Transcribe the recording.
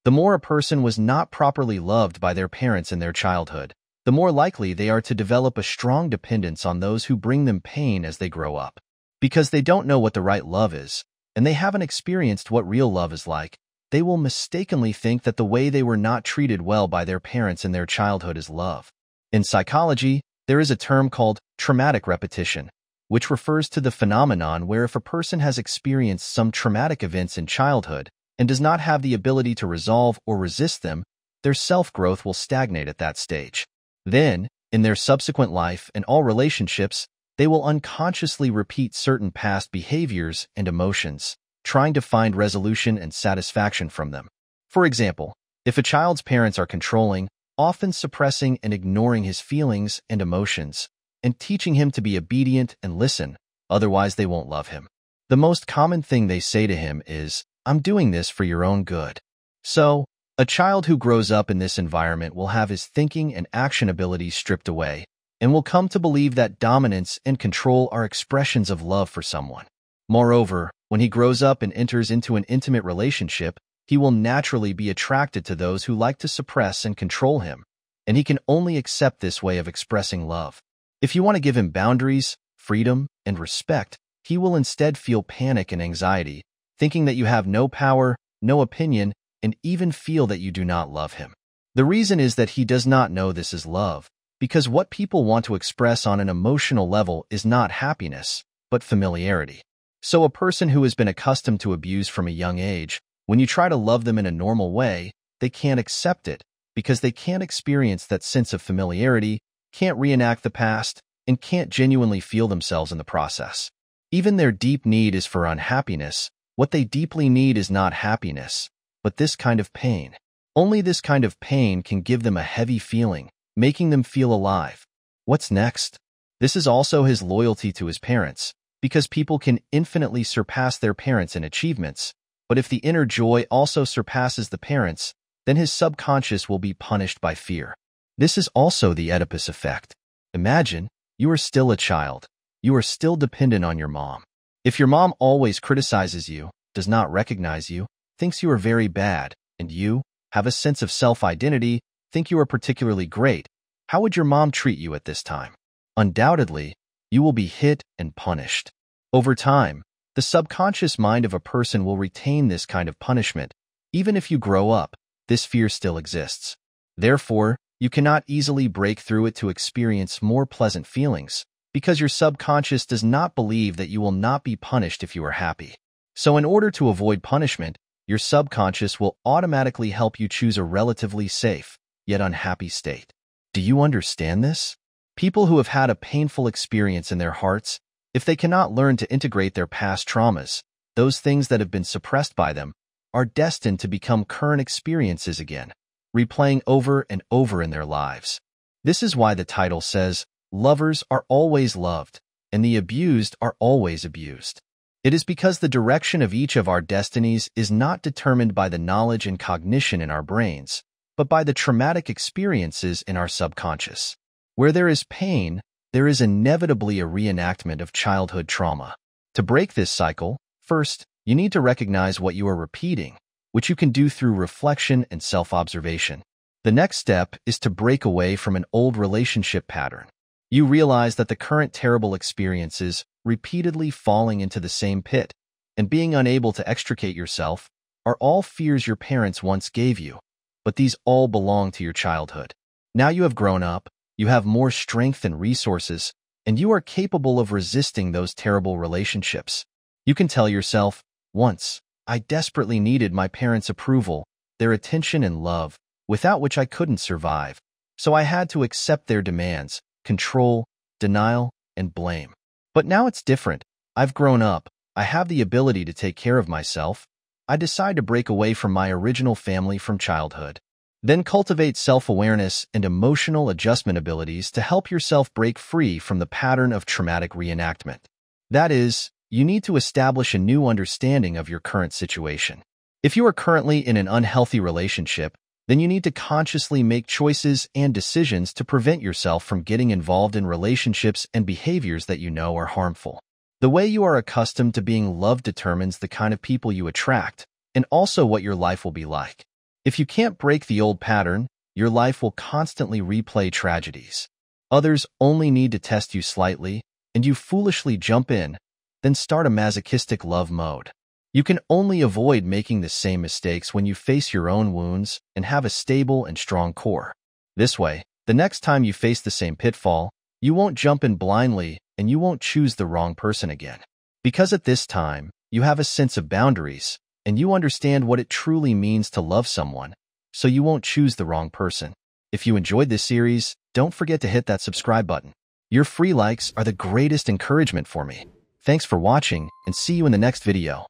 The more a person was not properly loved by their parents in their childhood, the more likely they are to develop a strong dependence on those who bring them pain as they grow up. Because they don't know what the right love is, and they haven't experienced what real love is like, they will mistakenly think that the way they were not treated well by their parents in their childhood is love. In psychology, there is a term called traumatic repetition, which refers to the phenomenon where if a person has experienced some traumatic events in childhood and does not have the ability to resolve or resist them, their self-growth will stagnate at that stage. Then, in their subsequent life and all relationships, they will unconsciously repeat certain past behaviors and emotions, trying to find resolution and satisfaction from them. For example, if a child's parents are controlling, often suppressing and ignoring his feelings and emotions, and teaching him to be obedient and listen, otherwise they won't love him. The most common thing they say to him is, "I'm doing this for your own good." So, a child who grows up in this environment will have his thinking and action abilities stripped away, and will come to believe that dominance and control are expressions of love for someone. Moreover, when he grows up and enters into an intimate relationship, he will naturally be attracted to those who like to suppress and control him, and he can only accept this way of expressing love. If you want to give him boundaries, freedom, and respect, he will instead feel panic and anxiety, thinking that you have no power, no opinion, and even feel that you do not love him. The reason is that he does not know this is love, because what people want to express on an emotional level is not happiness, but familiarity. So a person who has been accustomed to abuse from a young age, when you try to love them in a normal way, they can't accept it, because they can't experience that sense of familiarity, can't reenact the past, and can't genuinely feel themselves in the process. Even their deep need is for unhappiness. What they deeply need is not happiness, but this kind of pain. Only this kind of pain can give them a heavy feeling, making them feel alive. What's next? This is also his loyalty to his parents, because people can infinitely surpass their parents in achievements, but if the inner joy also surpasses the parents, then his subconscious will be punished by fear. This is also the Oedipus effect. Imagine, you are still a child. You are still dependent on your mom. If your mom always criticizes you, does not recognize you, thinks you are very bad, and you have a sense of self-identity, think you are particularly great, how would your mom treat you at this time? Undoubtedly, you will be hit and punished. Over time, the subconscious mind of a person will retain this kind of punishment. Even if you grow up, this fear still exists. Therefore, you cannot easily break through it to experience more pleasant feelings, because your subconscious does not believe that you will not be punished if you are happy. So in order to avoid punishment, your subconscious will automatically help you choose a relatively safe, yet unhappy state. Do you understand this? People who have had a painful experience in their hearts, if they cannot learn to integrate their past traumas, those things that have been suppressed by them, are destined to become current experiences again, replaying over and over in their lives. This is why the title says, "Lovers are always loved, and the abused are always abused." It is because the direction of each of our destinies is not determined by the knowledge and cognition in our brains, but by the traumatic experiences in our subconscious. Where there is pain, there is inevitably a reenactment of childhood trauma. To break this cycle, first, you need to recognize what you are repeating, which you can do through reflection and self-observation. The next step is to break away from an old relationship pattern. You realize that the current terrible experiences, repeatedly falling into the same pit, and being unable to extricate yourself, are all fears your parents once gave you, but these all belong to your childhood. Now you have grown up, you have more strength and resources, and you are capable of resisting those terrible relationships. You can tell yourself, once, I desperately needed my parents' approval, their attention and love, without which I couldn't survive. So I had to accept their demands, control, denial, and blame. But now it's different. I've grown up. I have the ability to take care of myself. I decide to break away from my original family from childhood. Then cultivate self-awareness and emotional adjustment abilities to help yourself break free from the pattern of traumatic reenactment. That is, you need to establish a new understanding of your current situation. If you are currently in an unhealthy relationship, then you need to consciously make choices and decisions to prevent yourself from getting involved in relationships and behaviors that you know are harmful. The way you are accustomed to being loved determines the kind of people you attract, and also what your life will be like. If you can't break the old pattern, your life will constantly replay tragedies. Others only need to test you slightly, and you foolishly jump in, then start a masochistic love mode. You can only avoid making the same mistakes when you face your own wounds and have a stable and strong core. This way, the next time you face the same pitfall, you won't jump in blindly and you won't choose the wrong person again. Because at this time, you have a sense of boundaries, and you understand what it truly means to love someone, so you won't choose the wrong person. If you enjoyed this series, don't forget to hit that subscribe button. Your free likes are the greatest encouragement for me. Thanks for watching, and see you in the next video.